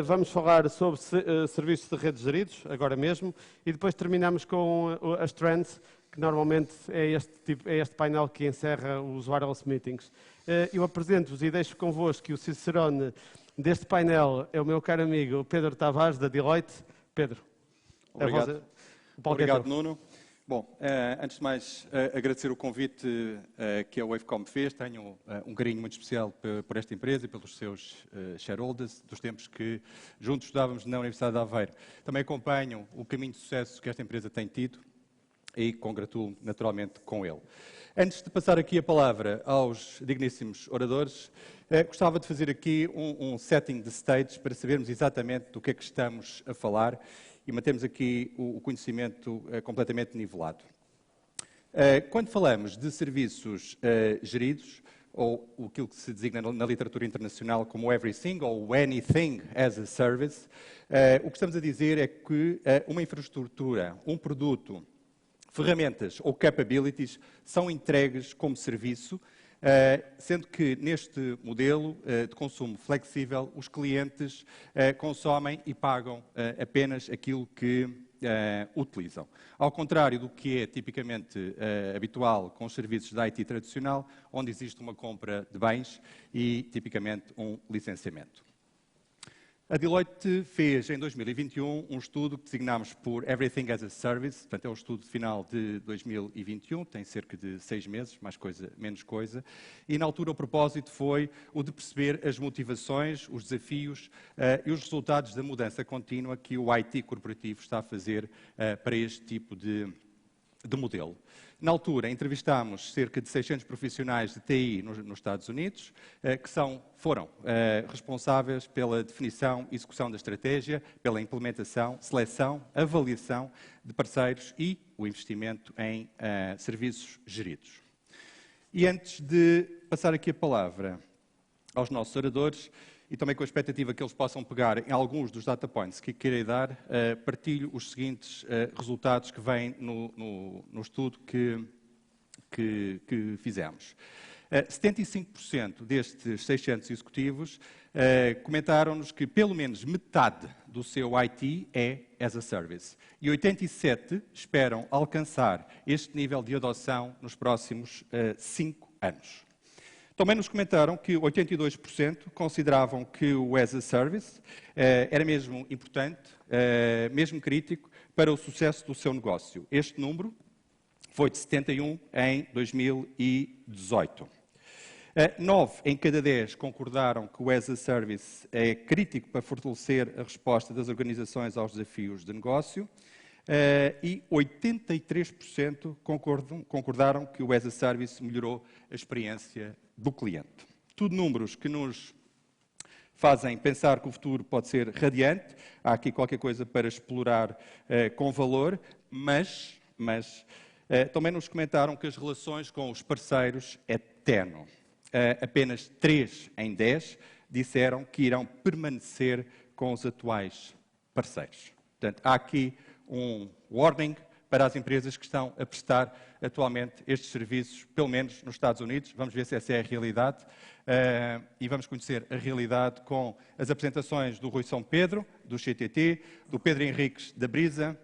Vamos falar sobre serviços de redes geridos, agora mesmo, e depois terminamos com as trends, que normalmente é este painel que encerra os wireless meetings. Eu apresento-vos e deixo convosco que o cicerone deste painel é o meu caro amigo Pedro Tavares, da Deloitte. Pedro, obrigado. Obrigado, Nuno. Bom, antes de mais, agradecer o convite que a Wavecom fez. Tenho um carinho muito especial por esta empresa e pelos seus shareholders, dos tempos que juntos estudávamos na Universidade de Aveiro. Também acompanho o caminho de sucesso que esta empresa tem tido e congratulo naturalmente com ele. Antes de passar aqui a palavra aos digníssimos oradores, gostava de fazer aqui um setting de stage para sabermos exatamente do que é que estamos a falar e mantermos aqui o conhecimento completamente nivelado. Quando falamos de serviços geridos, ou aquilo que se designa na literatura internacional como everything ou anything as a service, o que estamos a dizer é que uma infraestrutura, um produto, ferramentas ou capabilities são entregues como serviço, sendo que neste modelo de consumo flexível os clientes consomem e pagam apenas aquilo que utilizam. Ao contrário do que é tipicamente habitual com os serviços de IT tradicional, onde existe uma compra de bens e tipicamente um licenciamento. A Deloitte fez, em 2021, um estudo que designámos por Everything as a Service, portanto é o estudo final de 2021, tem cerca de 6 meses, mais coisa, menos coisa, e na altura o propósito foi o de perceber as motivações, os desafios e os resultados da mudança contínua que o IT corporativo está a fazer para este tipo de modelo. Na altura, entrevistámos cerca de 600 profissionais de TI nos Estados Unidos, que foram responsáveis pela definição e execução da estratégia, pela implementação, seleção, avaliação de parceiros e o investimento em serviços geridos. E antes de passar aqui a palavra aos nossos oradores, e também com a expectativa que eles possam pegar em alguns dos data points que queirei dar, partilho os seguintes resultados que vêm no estudo que fizemos. 75% destes 600 executivos comentaram-nos que pelo menos metade do seu IT é as a service. E 87% esperam alcançar este nível de adoção nos próximos 5 anos. Também nos comentaram que 82% consideravam que o as a service era mesmo importante, mesmo crítico, para o sucesso do seu negócio. Este número foi de 71 em 2018. 9 em cada 10 concordaram que o as a service é crítico para fortalecer a resposta das organizações aos desafios de negócio. E 83% concordaram que o as a service melhorou a experiência do cliente. Tudo números que nos fazem pensar que o futuro pode ser radiante. Há aqui qualquer coisa para explorar com valor, mas também nos comentaram que as relações com os parceiros é ténue. Apenas 3 em 10 disseram que irão permanecer com os atuais parceiros. Portanto, há aqui um warning para as empresas que estão a prestar atualmente estes serviços, pelo menos nos Estados Unidos. Vamos ver se essa é a realidade e vamos conhecer a realidade com as apresentações do Rui São Pedro, do CTT, do Pedro Henriques, da Brisa,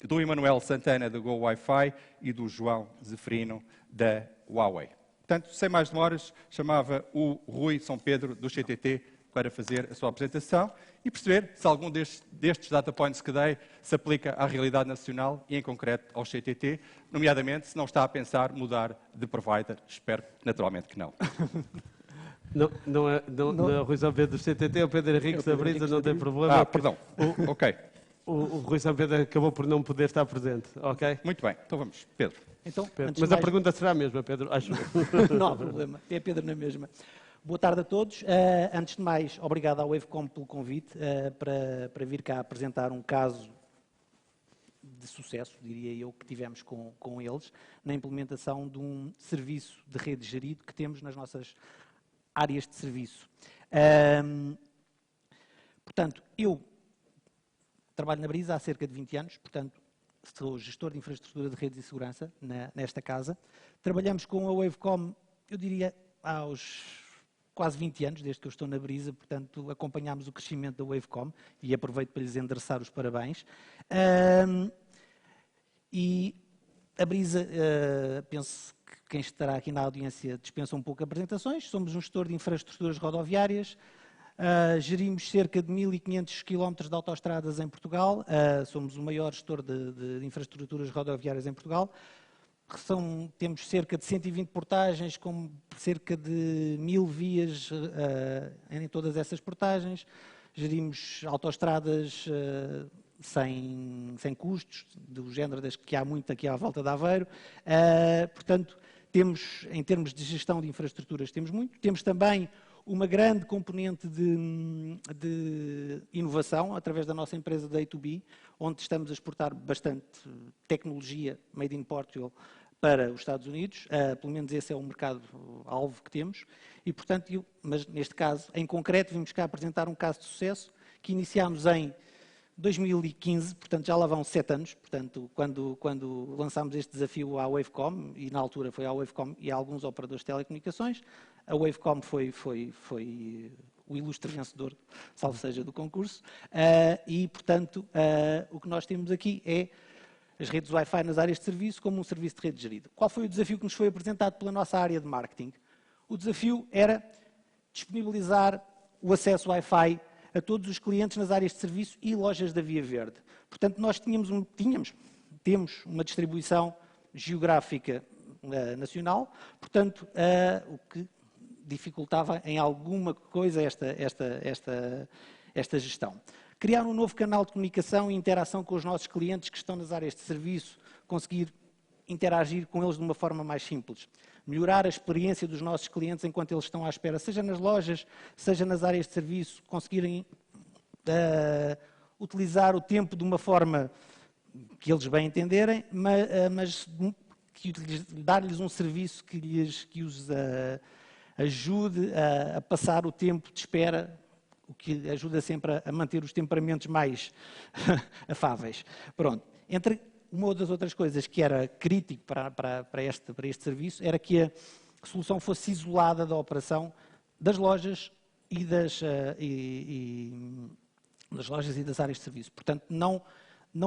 do Emanuel Santana, da Go Wi-Fi e do João Zeferino, da Huawei. Portanto, sem mais demoras, chamava o Rui São Pedro, do CTT, para fazer a sua apresentação e perceber se algum destes data points que dei se aplica à realidade nacional e, em concreto, ao CTT, nomeadamente, se não está a pensar mudar de provider. Espero, naturalmente, que não. Não é o Rui São Pedro do CTT, é o Pedro Henriques da Brisa, não tem problema. Perdão. Ok. O Rui São Pedro acabou por não poder estar presente, ok? Muito bem, então vamos. Pedro. Então, Pedro. Mas a pergunta será a mesma, Pedro, acho. Não há problema, é Pedro na mesma. Boa tarde a todos. Antes de mais, obrigado à Wavecom pelo convite para vir cá apresentar um caso de sucesso, diria eu, que tivemos com eles, na implementação de um serviço de rede gerido que temos nas nossas áreas de serviço. Portanto, eu trabalho na Brisa há cerca de 20 anos, portanto, sou gestor de infraestrutura de redes e segurança nesta casa. Trabalhamos com a Wavecom, eu diria, quase 20 anos, desde que eu estou na Brisa, portanto, acompanhámos o crescimento da Wavecom e aproveito para lhes endereçar os parabéns. E a Brisa, penso que quem estará aqui na audiência dispensa um pouco apresentações. Somos um gestor de infraestruturas rodoviárias, gerimos cerca de 1.500 km de autoestradas em Portugal, somos o maior gestor de infraestruturas rodoviárias em Portugal. Temos cerca de 120 portagens, com cerca de 1.000 vias em todas essas portagens. Gerimos autoestradas sem custos, do género das que há muito aqui à volta de Aveiro. Portanto, em termos de gestão de infraestruturas, temos muito. Temos também uma grande componente de inovação, através da nossa empresa da A2B, onde estamos a exportar bastante tecnologia made in Portugal para os Estados Unidos. Pelo menos esse é o mercado-alvo que temos. E, portanto, mas neste caso, em concreto, vimos cá apresentar um caso de sucesso que iniciámos em 2015, portanto já lá vão 7 anos, portanto quando lançámos este desafio à Wavecom, e na altura foi à Wavecom e a alguns operadores de telecomunicações, a Wavecom foi o ilustre vencedor, salvo seja, do concurso, e portanto o que nós temos aqui é as redes Wi-Fi nas áreas de serviço como um serviço de rede gerido. Qual foi o desafio que nos foi apresentado pela nossa área de marketing? O desafio era disponibilizar o acesso Wi-Fi a todos os clientes nas áreas de serviço e lojas da Via Verde. Portanto, nós temos uma distribuição geográfica nacional, portanto, o que dificultava em alguma coisa esta gestão. Criar um novo canal de comunicação e interação com os nossos clientes que estão nas áreas de serviço, conseguir interagir com eles de uma forma mais simples. Melhorar a experiência dos nossos clientes enquanto eles estão à espera, seja nas lojas, seja nas áreas de serviço, conseguirem utilizar o tempo de uma forma que eles bem entenderem, mas dar-lhes um serviço que os ajude a passar o tempo de espera, o que ajuda sempre a manter os temperamentos mais afáveis. Pronto. Entre uma das outras coisas que era crítico para este serviço era que a solução fosse isolada da operação das lojas e das áreas de serviço. Portanto, não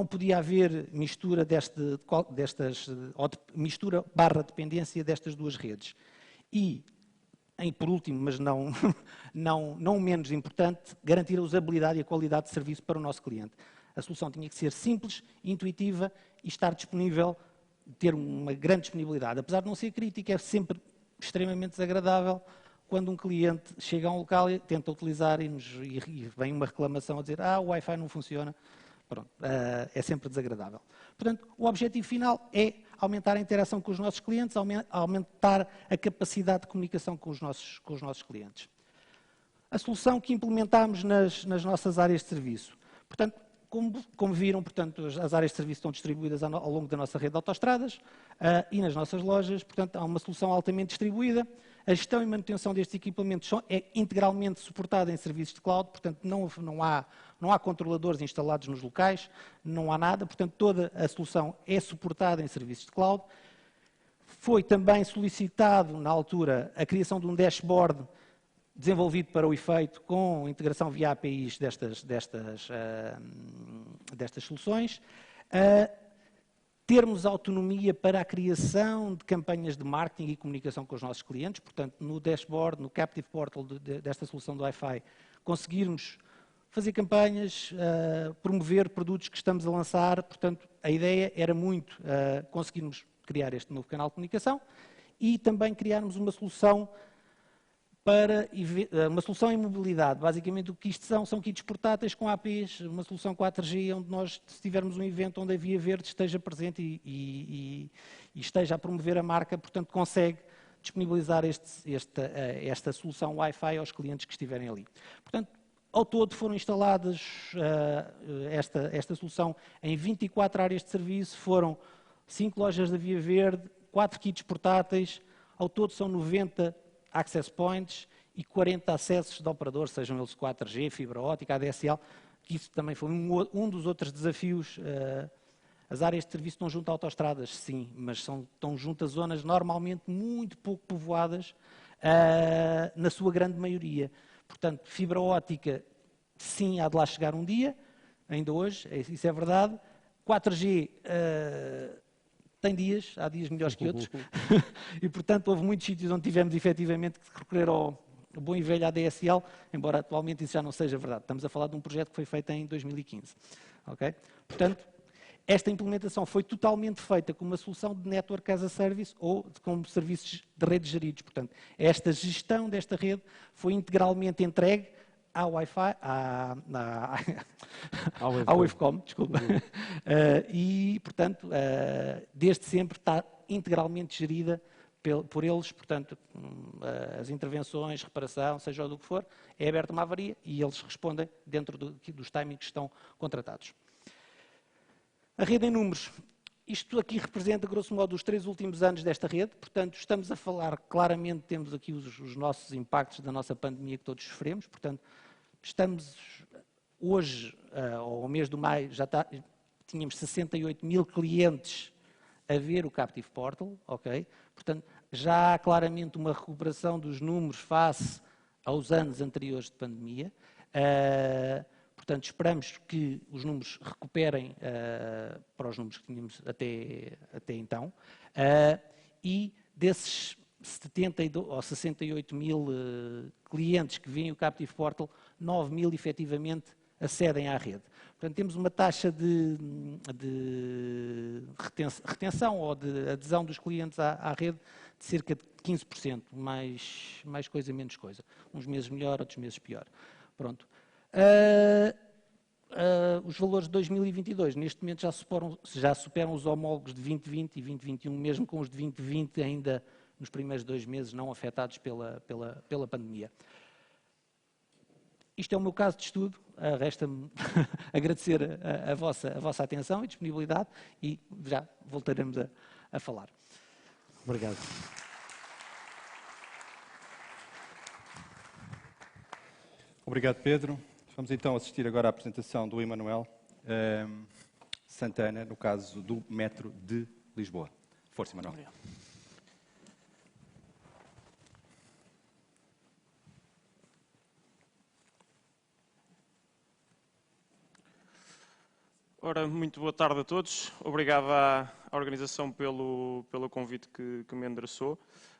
podia haver mistura mistura/dependência destas duas redes. E, por último, mas não menos importante, garantir a usabilidade e a qualidade de serviço para o nosso cliente. A solução tinha que ser simples, intuitiva e estar disponível, ter uma grande disponibilidade. Apesar de não ser crítica, é sempre extremamente desagradável quando um cliente chega a um local e tenta utilizar e vem uma reclamação a dizer o Wi-Fi não funciona. Pronto, é sempre desagradável. Portanto, o objetivo final é aumentar a interação com os nossos clientes, aumentar a capacidade de comunicação com os nossos clientes. A solução que implementámos nas nossas áreas de serviço. Portanto, como viram, portanto, as áreas de serviço estão distribuídas ao longo da nossa rede de autoestradas e nas nossas lojas. Portanto, há uma solução altamente distribuída. A gestão e manutenção destes equipamentos é integralmente suportada em serviços de cloud. Portanto, não há controladores instalados nos locais, não há nada. Portanto, toda a solução é suportada em serviços de cloud. Foi também solicitado, na altura, a criação de um dashboard desenvolvido para o efeito, com integração via APIs destas soluções, termos autonomia para a criação de campanhas de marketing e comunicação com os nossos clientes, portanto, no dashboard, no Captive Portal desta solução do Wi-Fi, conseguirmos fazer campanhas, promover produtos que estamos a lançar. Portanto, a ideia era muito conseguirmos criar este novo canal de comunicação e também criarmos uma solução em mobilidade. Basicamente, o que isto são kits portáteis com APs, uma solução 4G, onde nós, se tivermos um evento onde a Via Verde esteja presente e esteja a promover a marca, portanto, consegue disponibilizar esta solução Wi-Fi aos clientes que estiverem ali. Portanto, ao todo foram instaladas esta solução em 24 áreas de serviço, foram 5 lojas da Via Verde, 4 kits portáteis, ao todo são 90 access points e 40 acessos de operador, sejam eles 4G, fibra ótica, ADSL, que isso também foi um dos outros desafios. As áreas de serviço estão junto a autoestradas, sim, mas estão junto a zonas normalmente muito pouco povoadas na sua grande maioria. Portanto, fibra óptica, sim, há de lá chegar um dia, ainda hoje, isso é verdade. 4G tem dias, há dias melhores que outros, e portanto houve muitos sítios onde tivemos efetivamente que recorrer ao bom e velho ADSL, embora atualmente isso já não seja verdade. Estamos a falar de um projeto que foi feito em 2015. Okay? Portanto, esta implementação foi totalmente feita como uma solução de Network as a Service ou como serviços de rede geridos. Portanto, esta gestão desta rede foi integralmente entregue à Wi-Fi, à Wavecom, desculpa. E, portanto, desde sempre está integralmente gerida por eles, portanto, as intervenções, reparação, seja do que for, é aberta uma avaria e eles respondem dentro dos timings que estão contratados. A rede em números. Isto aqui representa, grosso modo, os 3 últimos anos desta rede, portanto, estamos a falar, claramente, temos aqui os nossos impactos da nossa pandemia que todos sofremos, portanto, estamos hoje, ao mês de maio, tínhamos 68 mil clientes a ver o Captive Portal, ok? Portanto, já há claramente uma recuperação dos números face aos anos anteriores de pandemia. Portanto, esperamos que os números recuperem para os números que tínhamos até então. E desses 72 ou 68 mil clientes que veem o Captive Portal, 9 mil efetivamente acedem à rede. Portanto, temos uma taxa de retenção ou de adesão dos clientes à rede de cerca de 15%, mais coisa, menos coisa. Uns meses melhor, outros meses pior. Pronto. Os valores de 2022, neste momento, já superam os homólogos de 2020 e 2021, mesmo com os de 2020 ainda nos primeiros 2 meses não afetados pela pandemia. Isto é o meu caso de estudo, resta-me agradecer a vossa atenção e disponibilidade e já voltaremos a falar. Obrigado. Obrigado, Pedro. Vamos então assistir agora à apresentação do Emanuel Santana, no caso do Metro de Lisboa. Força, Emanuel. Obrigado. Ora, muito boa tarde a todos. Obrigado à organização pelo convite que me endereçou.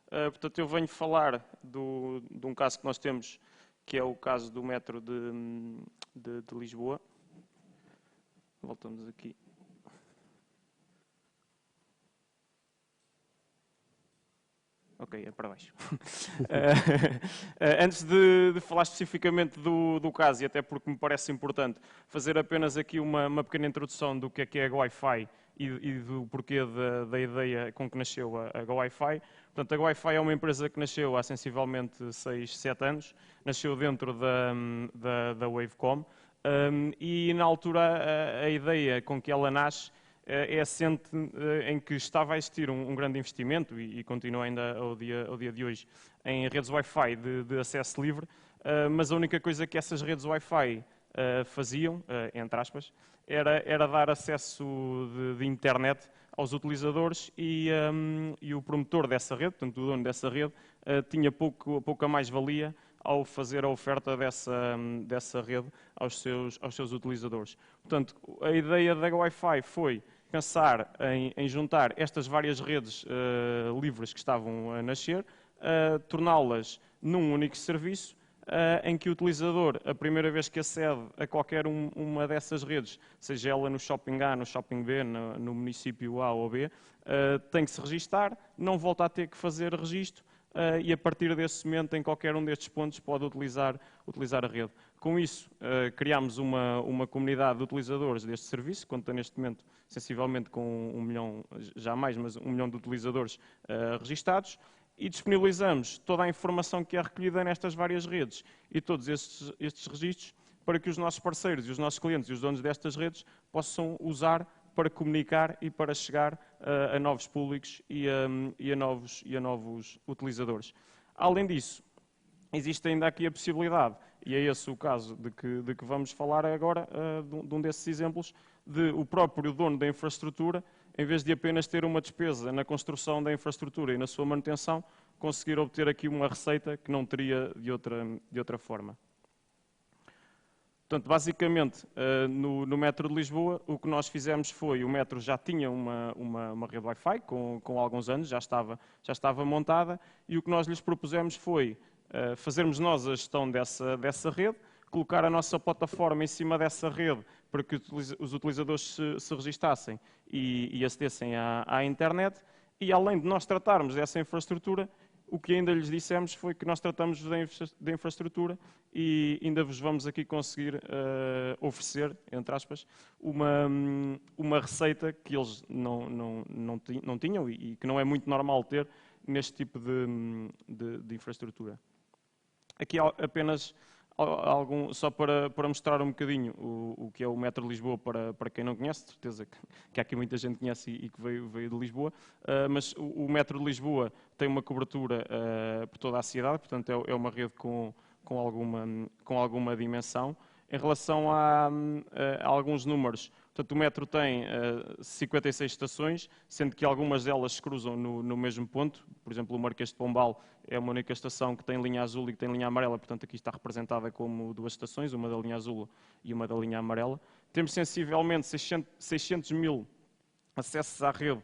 Portanto, eu venho falar de um caso que nós temos, que é o caso do Metro de Lisboa. Voltamos aqui. Ok, é para baixo. Antes de falar especificamente do caso, e até porque me parece importante, fazer apenas aqui uma pequena introdução do que é a Go-Wi-Fi e do porquê da ideia com que nasceu a Go-Wi-Fi. Portanto, a Go-Wi-Fi é uma empresa que nasceu há sensivelmente 6, 7 anos, nasceu dentro da Wavecom, e na altura a ideia com que ela nasce é assente em que estava a existir um grande investimento, e continua ainda ao dia de hoje, em redes Wi-Fi de acesso livre, mas a única coisa que essas redes Wi-Fi faziam, entre aspas, era dar acesso de internet aos utilizadores e o promotor dessa rede, portanto o dono dessa rede, tinha pouca mais-valia ao fazer a oferta dessa rede aos seus utilizadores. Portanto, a ideia da Wi-Fi foi pensar em juntar estas várias redes livres que estavam a nascer, torná-las num único serviço, em que o utilizador, a primeira vez que acede a qualquer uma dessas redes, seja ela no shopping A, no shopping B, no município A ou B, tem que se registar, não volta a ter que fazer registro, e a partir desse momento, em qualquer um destes pontos, pode utilizar a rede. Com isso, criámos uma comunidade de utilizadores deste serviço, conta neste momento sensivelmente com 1 milhão, já mais, mas 1 milhão de utilizadores registados, e disponibilizamos toda a informação que é recolhida nestas várias redes e todos estes registros para que os nossos parceiros e os nossos clientes e os donos destas redes possam usar para comunicar e para chegar a novos públicos e a novos utilizadores. Além disso, existe ainda aqui a possibilidade, e é esse o caso de que vamos falar agora, de um desses exemplos, de o próprio dono da infraestrutura, em vez de apenas ter uma despesa na construção da infraestrutura e na sua manutenção, conseguir obter aqui uma receita que não teria de outra forma. Portanto, basicamente, no metro de Lisboa, o que nós fizemos foi, o metro já tinha uma rede Wi-Fi com alguns anos, já estava montada, e o que nós lhes propusemos foi fazermos nós a gestão dessa rede, colocar a nossa plataforma em cima dessa rede para que os utilizadores se registassem e acedessem à internet, e além de nós tratarmos dessa infraestrutura, o que ainda lhes dissemos foi que nós tratamos da infraestrutura e ainda vos vamos aqui conseguir oferecer, entre aspas, uma receita que eles não tinham e que não é muito normal ter neste tipo de infraestrutura. Aqui apenas só para mostrar um bocadinho o que é o Metro de Lisboa para quem não conhece, de certeza que há aqui muita gente que conhece e que veio de Lisboa, mas o Metro de Lisboa tem uma cobertura por toda a cidade, portanto é uma rede com alguma dimensão. Em relação a alguns números, portanto, o metro tem 56 estações, sendo que algumas delas se cruzam no mesmo ponto. Por exemplo, o Marquês de Pombal é uma única estação que tem linha azul e que tem linha amarela, portanto aqui está representada como duas estações, uma da linha azul e uma da linha amarela. Temos sensivelmente 600 mil acessos à rede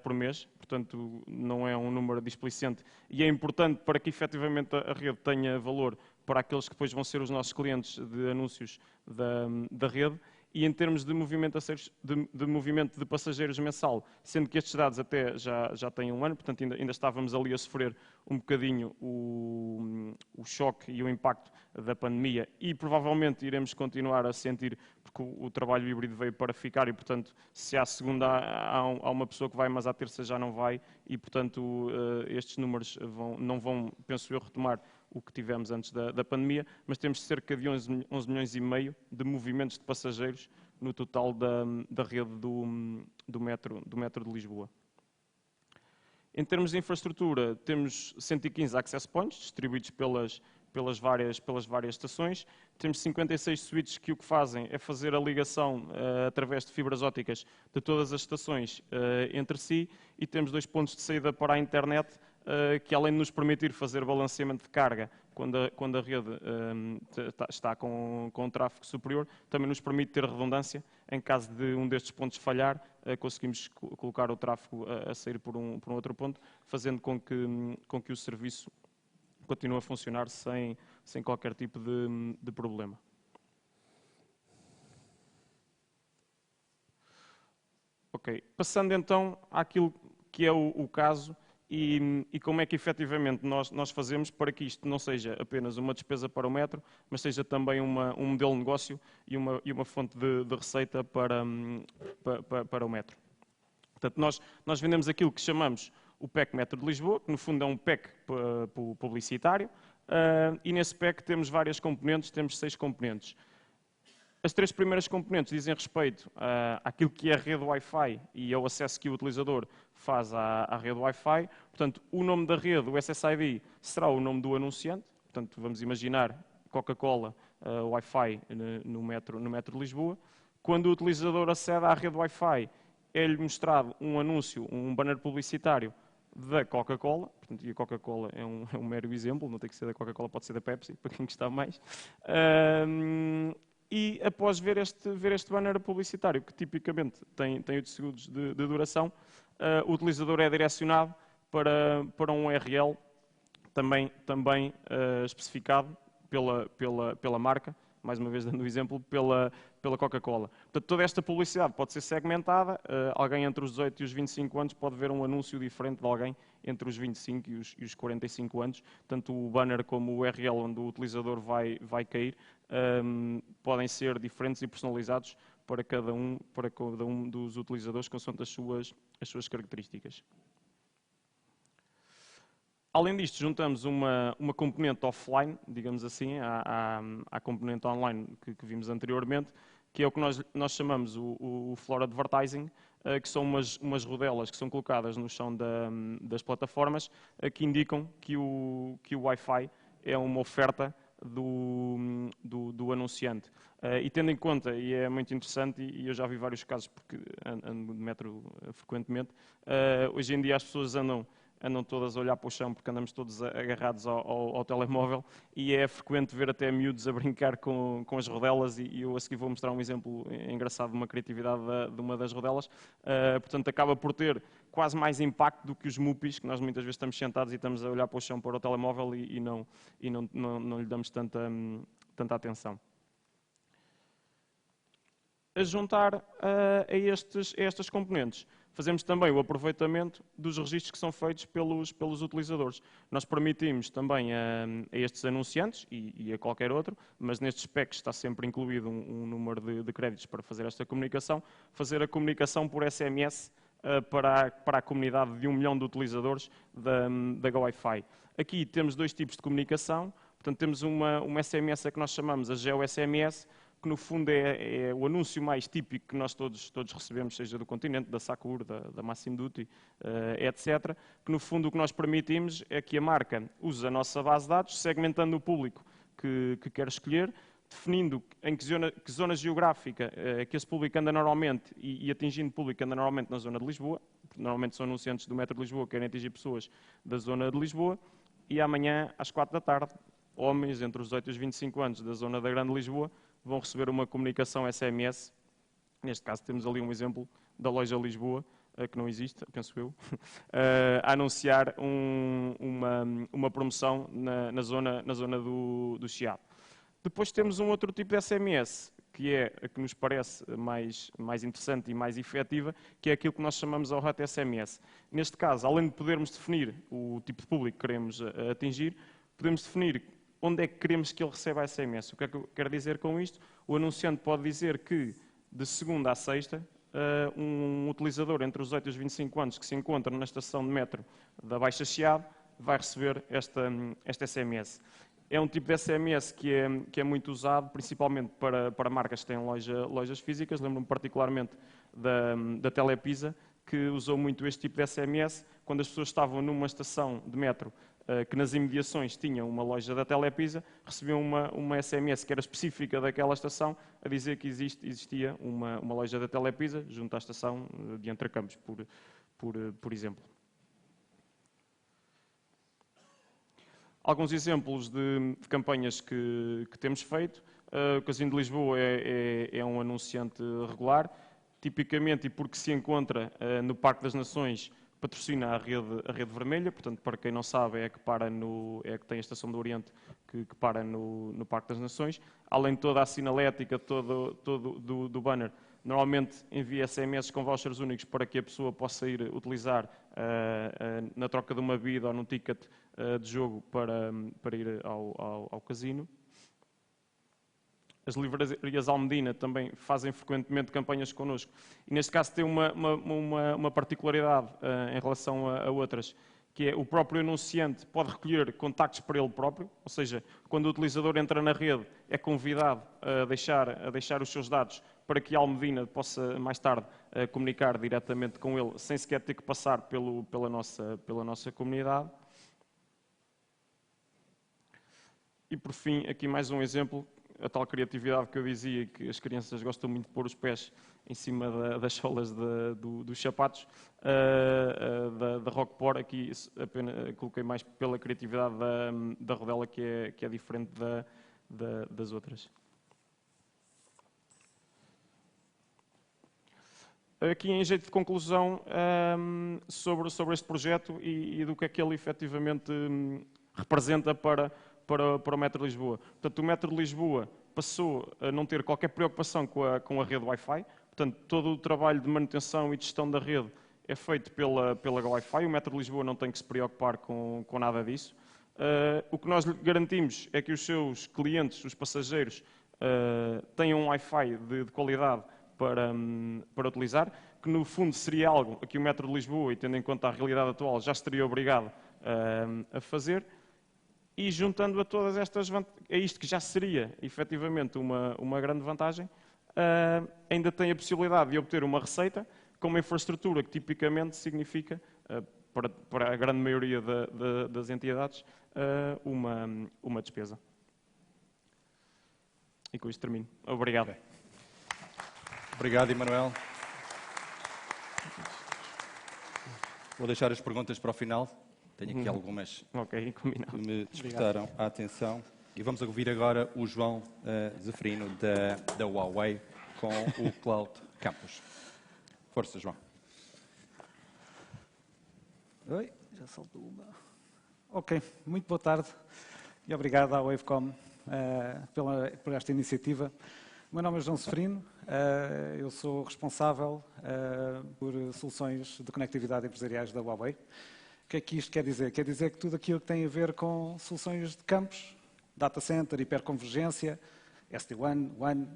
por mês, portanto não é um número displicente e é importante para que efetivamente a rede tenha valor para aqueles que depois vão ser os nossos clientes de anúncios da rede. E em termos de movimento de passageiros mensal, sendo que estes dados até já têm um ano, portanto ainda estávamos ali a sofrer um bocadinho o choque e o impacto da pandemia e provavelmente iremos continuar a sentir, porque o trabalho híbrido veio para ficar e, portanto, se à segunda há uma pessoa que vai, mas à terça já não vai e, portanto, estes números não vão, penso eu, retomar o que tivemos antes da pandemia, mas temos cerca de 11 milhões e meio de movimentos de passageiros no total da rede do metro de Lisboa. Em termos de infraestrutura, temos 115 access points distribuídos pelas várias estações. Temos 56 switches que o que fazem é fazer a ligação através de fibras ópticas de todas as estações entre si e temos 2 pontos de saída para a internet que, além de nos permitir fazer balanceamento de carga quando a rede está com um tráfego superior, também nos permite ter redundância. Em caso de um destes pontos falhar, conseguimos colocar o tráfego a sair por um outro ponto, fazendo com que o serviço continue a funcionar sem qualquer tipo de problema. Ok, passando então àquilo que é o caso e como é que efetivamente nós fazemos para que isto não seja apenas uma despesa para o metro, mas seja também um modelo de negócio e uma fonte de receita para o metro. Portanto, nós vendemos aquilo que chamamos o PEC Metro de Lisboa, que no fundo é um PEC publicitário, e nesse PEC temos várias componentes, temos 6 componentes. As 3 primeiras componentes dizem respeito àquilo que é a rede Wi-Fi e ao acesso que o utilizador faz à rede Wi-Fi. Portanto, o nome da rede, o SSID, será o nome do anunciante. Portanto, vamos imaginar Coca-Cola Wi-Fi no metro de Lisboa. Quando o utilizador acede à rede Wi-Fi, é-lhe mostrado um anúncio, um banner publicitário da Coca-Cola, portanto, e a Coca-Cola é um mero exemplo, não tem que ser da Coca-Cola, pode ser da Pepsi, para quem gostar mais. E após ver este banner publicitário, que tipicamente tem 8 segundos de duração, o utilizador é direcionado para um URL também especificado pela marca, mais uma vez dando o exemplo, pela Coca-Cola. Portanto, toda esta publicidade pode ser segmentada, alguém entre os 18 e os 25 anos pode ver um anúncio diferente de alguém entre os 25 e os 45 anos. Tanto o banner como o URL onde o utilizador vai cair podem ser diferentes e personalizados para cada um dos utilizadores, consoante as suas características. Além disto, juntamos uma componente offline, digamos assim, à componente online que vimos anteriormente, que é o que nós chamamos o Floor Advertising, que são umas rodelas que são colocadas no chão das plataformas, que indicam que o Wi-Fi é uma oferta do anunciante. E tendo em conta, e é muito interessante, e eu já vi vários casos, porque ando de metro frequentemente, hoje em dia as pessoas andam andam todas a olhar para o chão porque andamos todos agarrados ao telemóvel, e é frequente ver até miúdos a brincar com as rodelas, e eu a seguir vou mostrar um exemplo engraçado de uma criatividade de uma das rodelas. Portanto, acaba por ter quase mais impacto do que os mupis, que nós muitas vezes estamos sentados e estamos a olhar para o chão, para o telemóvel, e não lhe damos tanta atenção. A juntar a estas componentes, fazemos também o aproveitamento dos registros que são feitos pelos utilizadores. Nós permitimos também a estes anunciantes e a qualquer outro, mas nestes specs está sempre incluído um número de créditos para fazer esta comunicação, fazer a comunicação por SMS para a comunidade de 1 milhão de utilizadores da GoWiFi. Aqui temos 2 tipos de comunicação. Portanto, temos uma SMS que nós chamamos a GeoSMS, que no fundo é o anúncio mais típico que nós todos recebemos, seja do Continente, da Sakura, da Massimo Dutti, etc. Que no fundo o que nós permitimos é que a marca use a nossa base de dados, segmentando o público que quer escolher, definindo em que zona geográfica que esse público anda normalmente e atingindo o público que anda normalmente na zona de Lisboa. Normalmente são anunciantes do Metro de Lisboa que querem atingir pessoas da zona de Lisboa. E amanhã, às 4 da tarde, homens entre os 18 e os 25 anos da zona da Grande Lisboa vão receber uma comunicação SMS. Neste caso temos ali um exemplo da loja Lisboa, que não existe, penso eu, a anunciar uma promoção na zona do Chiado. Depois temos um outro tipo de SMS, que é a que nos parece mais interessante e mais efetiva, que é aquilo que nós chamamos a Hot SMS. Neste caso, além de podermos definir o tipo de público que queremos atingir, podemos definir onde é que queremos que ele receba a SMS. O que é que eu quero dizer com isto? O anunciante pode dizer que, de segunda a sexta, um utilizador entre os 18 e os 25 anos que se encontra na estação de metro da Baixa Chiado vai receber esta SMS. É um tipo de SMS que é muito usado, principalmente para marcas que têm lojas físicas. Lembro-me particularmente da Telepisa, que usou muito este tipo de SMS quando as pessoas estavam numa estação de metro que nas imediações tinha uma loja da Telepisa, recebiam uma SMS que era específica daquela estação, a dizer que existia uma loja da Telepisa junto à estação de Entrecampos, por exemplo. Alguns exemplos de campanhas que temos feito. O Casino de Lisboa é um anunciante regular, tipicamente, e porque se encontra no Parque das Nações, patrocina a rede vermelha. Portanto, para quem não sabe, é que tem a Estação do Oriente que para no Parque das Nações. Além de toda a sinalética, do banner, normalmente envia SMS com vouchers únicos para que a pessoa possa ir utilizar na troca de uma bebida ou num ticket de jogo para ir ao casino. As livrarias Almedina também fazem frequentemente campanhas connosco. E neste caso tem uma particularidade em relação a outras, que é o próprio anunciante pode recolher contactos para ele próprio, ou seja, quando o utilizador entra na rede é convidado a deixar os seus dados para que a Almedina possa mais tarde comunicar diretamente com ele, sem sequer ter que passar pela nossa comunidade. E por fim, aqui mais um exemplo, a tal criatividade que eu dizia, que as crianças gostam muito de pôr os pés em cima das solas dos sapatos, da Rockport. Aqui apenas coloquei mais pela criatividade da rodela, que é diferente das outras. Aqui em jeito de conclusão sobre este projeto e do que é que ele efetivamente representa para o Metro de Lisboa. Portanto, o Metro de Lisboa passou a não ter qualquer preocupação com a rede Wi-Fi. Portanto, todo o trabalho de manutenção e de gestão da rede é feito pela Wi-Fi. O Metro de Lisboa não tem que se preocupar com nada disso. O que nós garantimos é que os seus clientes, os passageiros, tenham um Wi-Fi de qualidade para utilizar, que no fundo seria algo que o Metro de Lisboa, e tendo em conta a realidade atual, já estaria obrigado a fazer. E juntando a todas estas vantagens, é isto que já seria efetivamente uma grande vantagem, ainda tem a possibilidade de obter uma receita com uma infraestrutura que tipicamente significa, para a grande maioria das entidades, uma despesa. E com isto termino. Obrigado. Okay. Obrigado, Emanuel. Vou deixar as perguntas para o final. Tenho aqui algumas Ok, combinado. que me despertaram a atenção. E vamos ouvir agora o João Zeferino, da Huawei, com o Cloud Campus. Força, João. Oi, já saltou uma. Ok, muito boa tarde e obrigado à Wavecom por esta iniciativa. O meu nome é João Zeferino, eu sou responsável por soluções de conectividade empresariais da Huawei. O que é que isto quer dizer? Quer dizer que tudo aquilo que tem a ver com soluções de campos, data center, hiperconvergência, SD-WAN, WAN,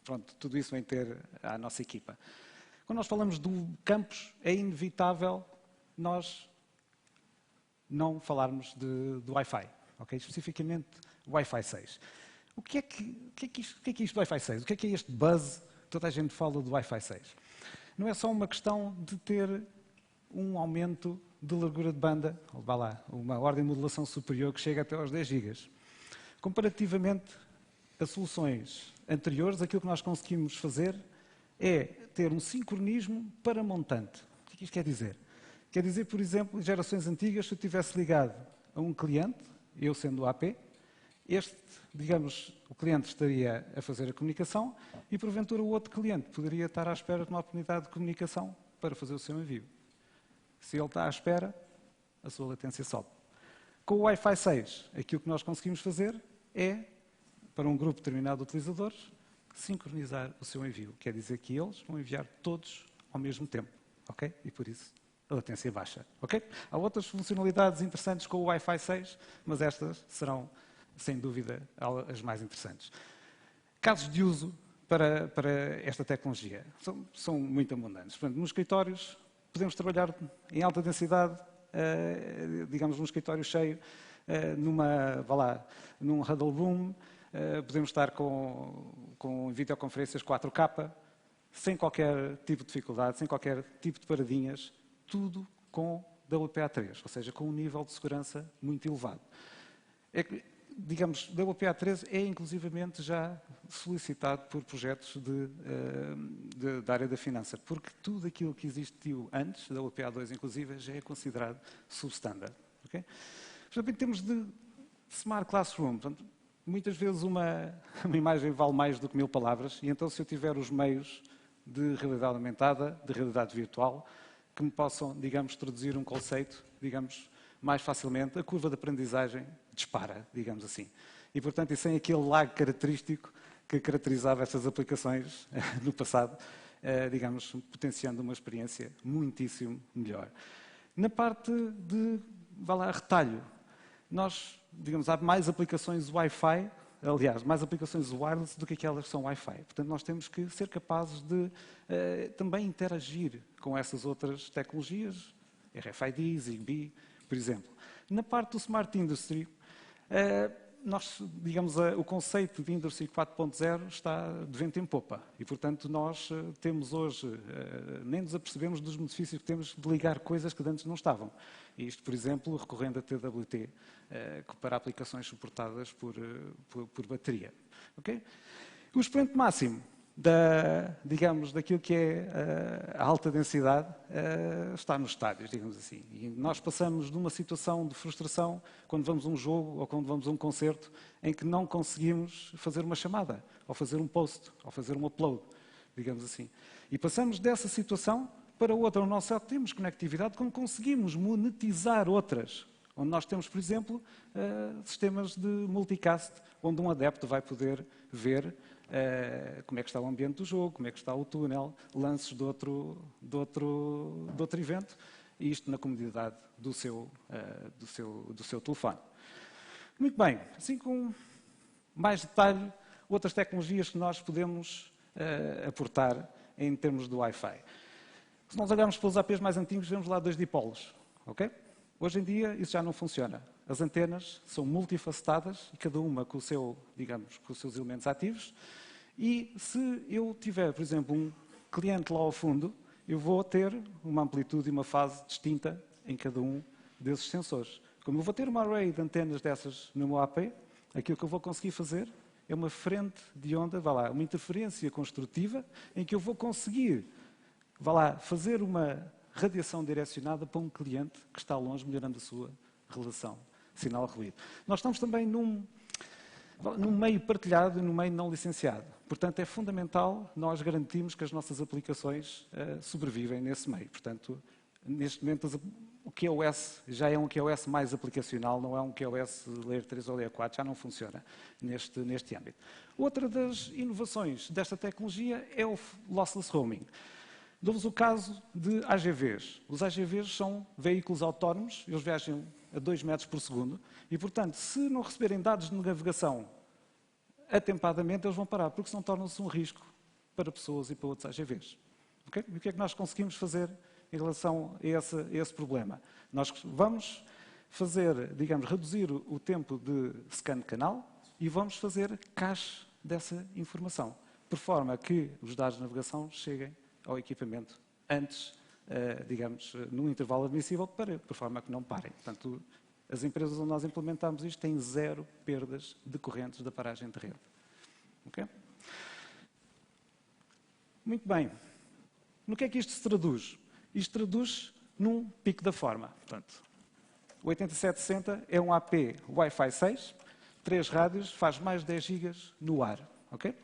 pronto, tudo isso vem ter a nossa equipa. Quando nós falamos do campus, é inevitável nós não falarmos do Wi-Fi, okay? Especificamente Wi-Fi 6. O que é isto do Wi-Fi 6? O que é este buzz que toda a gente fala do Wi-Fi 6? Não é só uma questão de ter um aumento de largura de banda, ou vá lá, uma ordem de modulação superior que chega até aos 10 GB. Comparativamente a soluções anteriores, aquilo que nós conseguimos fazer é ter um sincronismo para montante. O que é que isto quer dizer? Quer dizer, por exemplo, em gerações antigas, se eu tivesse ligado a um cliente, eu sendo o AP, digamos, o cliente estaria a fazer a comunicação e, porventura, o outro cliente poderia estar à espera de uma oportunidade de comunicação para fazer o seu envio. Se ele está à espera, a sua latência sobe. Com o Wi-Fi 6, aquilo que nós conseguimos fazer é, para um grupo determinado de utilizadores, sincronizar o seu envio. Quer dizer que eles vão enviar todos ao mesmo tempo, ok? E por isso a latência baixa, ok? Há outras funcionalidades interessantes com o Wi-Fi 6, mas estas serão, sem dúvida, as mais interessantes. Casos de uso para esta tecnologia são muito abundantes. Portanto, nos escritórios podemos trabalhar em alta densidade, digamos, num escritório cheio, num huddle room, podemos estar com videoconferências 4K, sem qualquer tipo de dificuldade, sem qualquer tipo de paradinhas, tudo com WPA3, ou seja, com um nível de segurança muito elevado. Digamos, WPA3 é inclusivamente já solicitado por projetos da área da finança, porque tudo aquilo que existiu antes, da WPA2 inclusive, já é considerado substandard. Okay? Portanto, em termos de Smart Classroom, portanto, muitas vezes uma imagem vale mais do que 1000 palavras, e então se eu tiver os meios de realidade aumentada, de realidade virtual, que me possam, digamos, traduzir um conceito, digamos, mais facilmente, a curva de aprendizagem dispara, digamos assim. E, portanto, e sem aquele lag característico que caracterizava essas aplicações no passado, digamos, potenciando uma experiência muitíssimo melhor. Na parte de, retalho, nós, digamos, há mais aplicações Wi-Fi, aliás, mais aplicações wireless do que aquelas que são Wi-Fi. Portanto, nós temos que ser capazes de também interagir com essas outras tecnologias, RFID, Zigbee, por exemplo. Na parte do Smart Industry, nós, digamos, o conceito de Industry 4.0 está de vento em popa e, portanto, nós temos hoje, nem nos apercebemos dos benefícios que temos de ligar coisas que antes não estavam. Isto, por exemplo, recorrendo a TWT, para aplicações suportadas por bateria. Okay? O expoente máximo digamos, daquilo que é a alta densidade está nos estádios, digamos assim. E nós passamos de uma situação de frustração quando vamos a um jogo ou quando vamos a um concerto em que não conseguimos fazer uma chamada, ou fazer um post, ou fazer um upload, digamos assim. E passamos dessa situação para outra. No nosso lado temos conectividade, como conseguimos monetizar outras, onde nós temos, por exemplo, sistemas de multicast, onde um adepto vai poder ver como é que está o ambiente do jogo, como é que está o túnel, lances de outro evento, e isto na comodidade do seu telefone. Muito bem, assim com mais detalhe, outras tecnologias que nós podemos aportar em termos do Wi-Fi. Se nós olharmos para os APs mais antigos, vemos lá 2 dipolos, ok? Hoje em dia isso já não funciona. As antenas são multifacetadas, e cada uma com o seu, digamos, com os seus elementos ativos. E se eu tiver, por exemplo, um cliente lá ao fundo, eu vou ter uma amplitude e uma fase distinta em cada um desses sensores. Como eu vou ter uma array de antenas dessas no meu AP, aquilo que eu vou conseguir fazer é uma frente de onda, uma interferência construtiva, em que eu vou conseguir, fazer uma radiação direcionada para um cliente que está longe, melhorando a sua relação sinal-ruído. Nós estamos também num meio partilhado e num meio não licenciado. Portanto, é fundamental nós garantirmos que as nossas aplicações sobrevivem nesse meio. Portanto, neste momento, o QoS já é um QoS mais aplicacional, não é um QoS Layer 3 ou Layer 4, já não funciona neste âmbito. Outra das inovações desta tecnologia é o Lossless Roaming. Dou-vos o caso de AGVs. Os AGVs são veículos autónomos, eles viajam a 2 metros por segundo e, portanto, se não receberem dados de navegação atempadamente, eles vão parar, porque senão tornam-se um risco para pessoas e para outros AGVs. Okay? E o que é que nós conseguimos fazer em relação a esse problema? Nós vamos fazer, digamos, reduzir o tempo de scan de canal e vamos fazer cache dessa informação, por forma que os dados de navegação cheguem ao equipamento antes, digamos, num intervalo admissível, por forma que não parem. Portanto, as empresas onde nós implementamos isto têm 0 perdas decorrentes da paragem de rede. Okay? Muito bem. No que é que isto se traduz? Isto traduz num pico da forma. Portanto, o 8760 é um AP Wi-Fi 6, 3 rádios, faz mais de 10 GB no ar. Okay?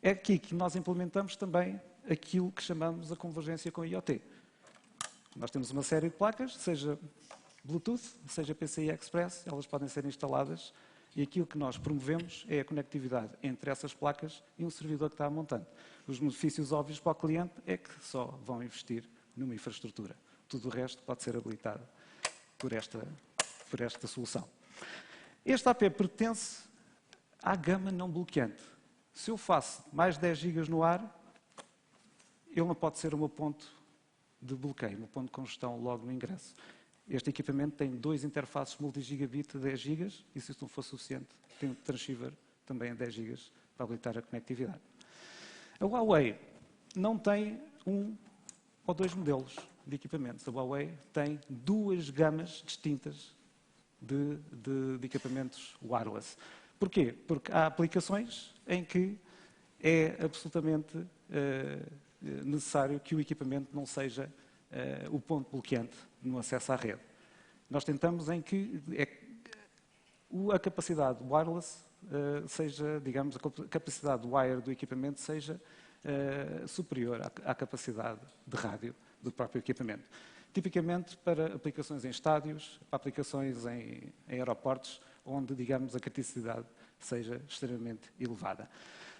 É aqui que nós implementamos também aquilo que chamamos a convergência com IoT. Nós temos uma série de placas, seja Bluetooth, seja PCI Express, elas podem ser instaladas e aquilo que nós promovemos é a conectividade entre essas placas e um servidor que está montando. Os benefícios óbvios para o cliente é que só vão investir numa infraestrutura. Tudo o resto pode ser habilitado por esta solução. Este AP pertence à gama não bloqueante. Se eu faço mais 10 GB no ar, ele não pode ser o meu ponto de bloqueio, o meu ponto de congestão logo no ingresso. Este equipamento tem 2 interfaces multi-gigabit de 10 GB e se isso não for suficiente, tem um transceiver também a 10 GB para habilitar a conectividade. A Huawei não tem 1 ou 2 modelos de equipamentos. A Huawei tem 2 gamas distintas de equipamentos wireless. Porquê? Porque há aplicações em que é absolutamente necessário que o equipamento não seja o ponto bloqueante no acesso à rede. Nós tentamos em que a capacidade wireless seja, digamos, a capacidade wire do equipamento seja superior à capacidade de rádio do próprio equipamento. Tipicamente para aplicações em estádios, para aplicações em aeroportos, onde, digamos, a criticidade seja extremamente elevada.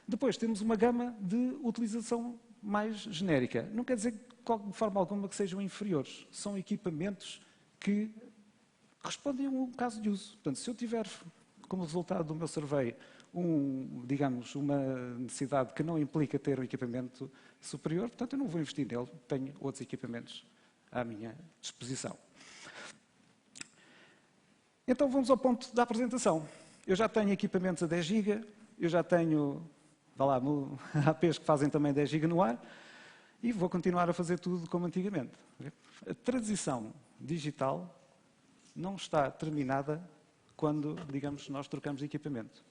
Depois temos uma gama de utilização mais genérica. Não quer dizer de forma alguma que sejam inferiores. São equipamentos que respondem a um caso de uso. Portanto, se eu tiver, como resultado do meu survey, digamos, uma necessidade que não implica ter um equipamento superior, portanto, eu não vou investir nele, tenho outros equipamentos à minha disposição. Então, vamos ao ponto da apresentação. Eu já tenho equipamentos a 10 GB, eu já tenho, APs que fazem também 10 GB no ar, e vou continuar a fazer tudo como antigamente. A transição digital não está terminada quando, digamos, nós trocamos de equipamento.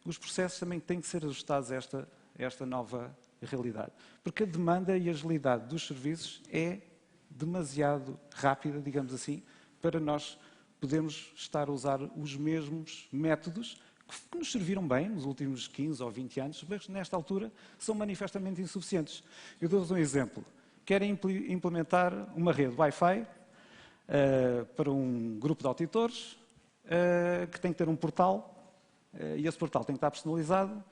Os processos também têm que ser ajustados a esta nova realidade. Porque a demanda e a agilidade dos serviços é demasiado rápida, digamos assim, para nós podermos estar a usar os mesmos métodos que nos serviram bem nos últimos 15 ou 20 anos, mas nesta altura são manifestamente insuficientes. Eu dou-vos um exemplo. Querem implementar uma rede Wi-Fi para um grupo de auditores que tem que ter um portal e esse portal tem que estar personalizado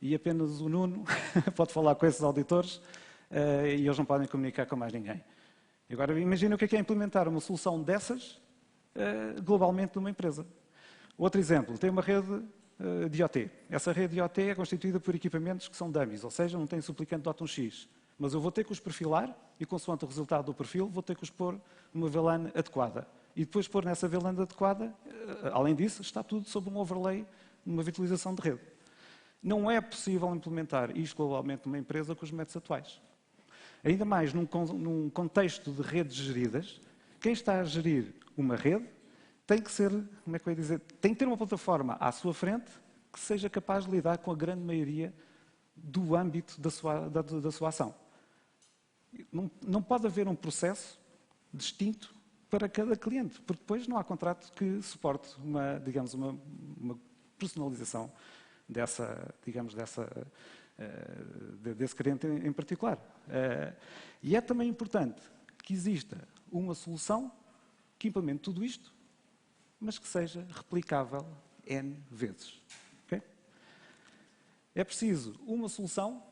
e apenas o Nuno pode falar com esses auditores e eles não podem comunicar com mais ninguém. Agora, imagina o que é implementar uma solução dessas globalmente numa empresa. Outro exemplo, tem uma rede de IoT. Essa rede de IoT é constituída por equipamentos que são dummies, ou seja, não tem suplicante de .1x. Mas eu vou ter que os perfilar e, consoante o resultado do perfil, vou ter que os pôr numa VLAN adequada. E depois pôr nessa VLAN adequada, além disso, está tudo sob um overlay, numa virtualização de rede. Não é possível implementar isto globalmente numa empresa com os métodos atuais. Ainda mais num contexto de redes geridas, quem está a gerir uma rede tem que ser, como é que eu ia dizer, tem que ter uma plataforma à sua frente que seja capaz de lidar com a grande maioria do âmbito da sua ação. Não pode haver um processo distinto para cada cliente, porque depois não há contrato que suporte uma personalização desse cliente em particular. E é também importante que exista uma solução que implemente tudo isto, mas que seja replicável N vezes. Okay? É preciso uma solução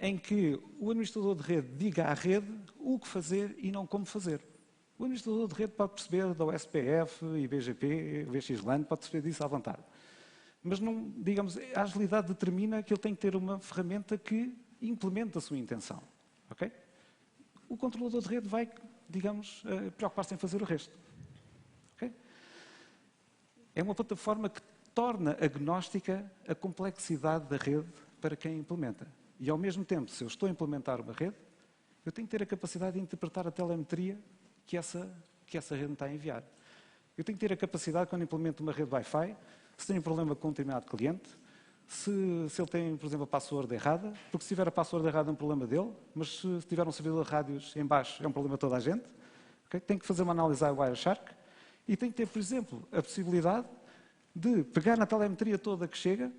em que o administrador de rede diga à rede o que fazer e não como fazer. O administrador de rede pode perceber da OSPF, IBGP, VXLAN, pode perceber disso à vontade. Mas, não, digamos, a agilidade determina que ele tem que ter uma ferramenta que implemente a sua intenção. Okay? O controlador de rede vai, digamos, preocupar-se em fazer o resto. Okay? É uma plataforma que torna agnóstica a complexidade da rede para quem implementa. E, ao mesmo tempo, se eu estou a implementar uma rede, eu tenho que ter a capacidade de interpretar a telemetria que essa rede me está a enviar. Eu tenho que ter a capacidade, quando implemento uma rede Wi-Fi, se tem um problema com um determinado cliente, se ele tem, por exemplo, a password errada, porque se tiver a password errada é um problema dele, mas se tiver um servidor de rádios em baixo é um problema de toda a gente. Okay? Tem que fazer uma análise à Wireshark e tem que ter, por exemplo, a possibilidade de pegar na telemetria toda que chega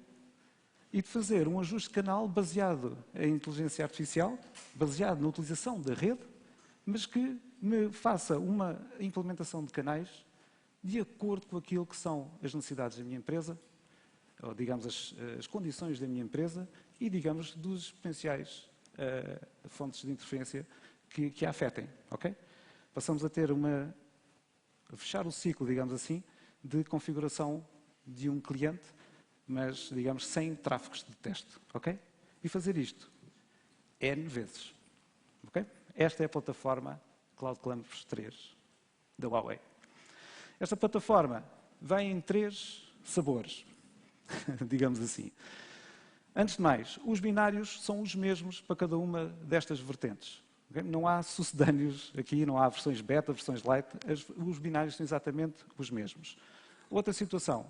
e de fazer um ajuste de canal baseado em inteligência artificial, baseado na utilização da rede, mas que me faça uma implementação de canais de acordo com aquilo que são as necessidades da minha empresa, ou, digamos, as condições da minha empresa e, digamos, dos potenciais fontes de interferência que a afetem. Okay? Passamos a ter a fechar o ciclo, digamos assim, de configuração de um cliente, mas, digamos, sem tráfegos de teste. Okay? E fazer isto N vezes. Okay? Esta é a plataforma Cloud Campus 3 da Huawei. Esta plataforma vem em 3 sabores, digamos assim. Antes de mais, os binários são os mesmos para cada uma destas vertentes. Okay? Não há sucedâneos aqui, não há versões beta, versões light, os binários são exatamente os mesmos. Outra situação,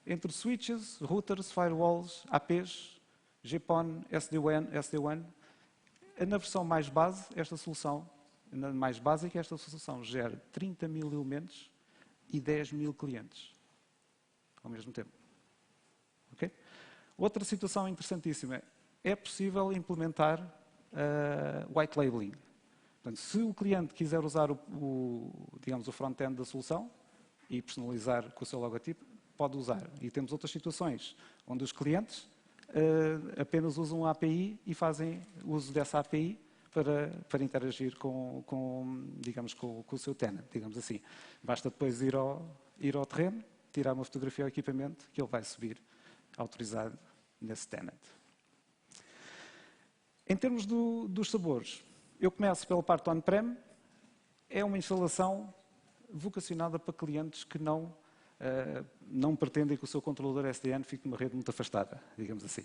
entre switches, routers, firewalls, APs, GPON, SD-WAN, na versão mais base, esta solução, na mais básica, esta solução gera 30 mil elementos e 10 mil clientes ao mesmo tempo. Okay? Outra situação interessantíssima, é possível implementar white labeling. Portanto, se o cliente quiser usar digamos, o front-end da solução e personalizar com o seu logotipo, pode usar. E temos outras situações onde os clientes apenas usam a API e fazem uso dessa API para interagir digamos, com o seu tenant, digamos assim. Basta depois ir ao terreno, tirar uma fotografia ao equipamento que ele vai subir autorizado nesse tenant. Em termos dos sabores, eu começo pela parte on-prem, é uma instalação vocacionada para clientes que não pretendem que o seu controlador SDN fique numa rede muito afastada, digamos assim.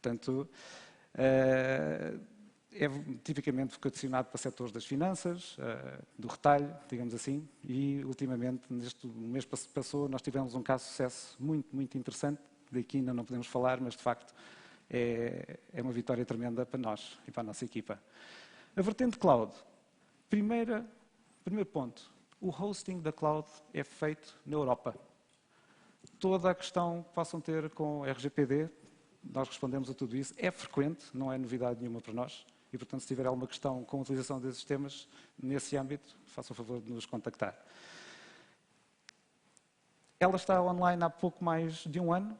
Portanto, é tipicamente vocacionado para setores das finanças, do retalho, digamos assim, e ultimamente, no mês que passou, nós tivemos um caso de sucesso muito, muito interessante, daqui ainda não podemos falar, mas de facto é uma vitória tremenda para nós e para a nossa equipa. A vertente cloud, primeiro ponto, o hosting da cloud é feito na Europa. Toda a questão que possam ter com RGPD, nós respondemos a tudo isso, é frequente, não é novidade nenhuma para nós. E, portanto, se tiver alguma questão com a utilização desses temas, nesse âmbito, faça o favor de nos contactar. Ela está online há pouco mais de um ano,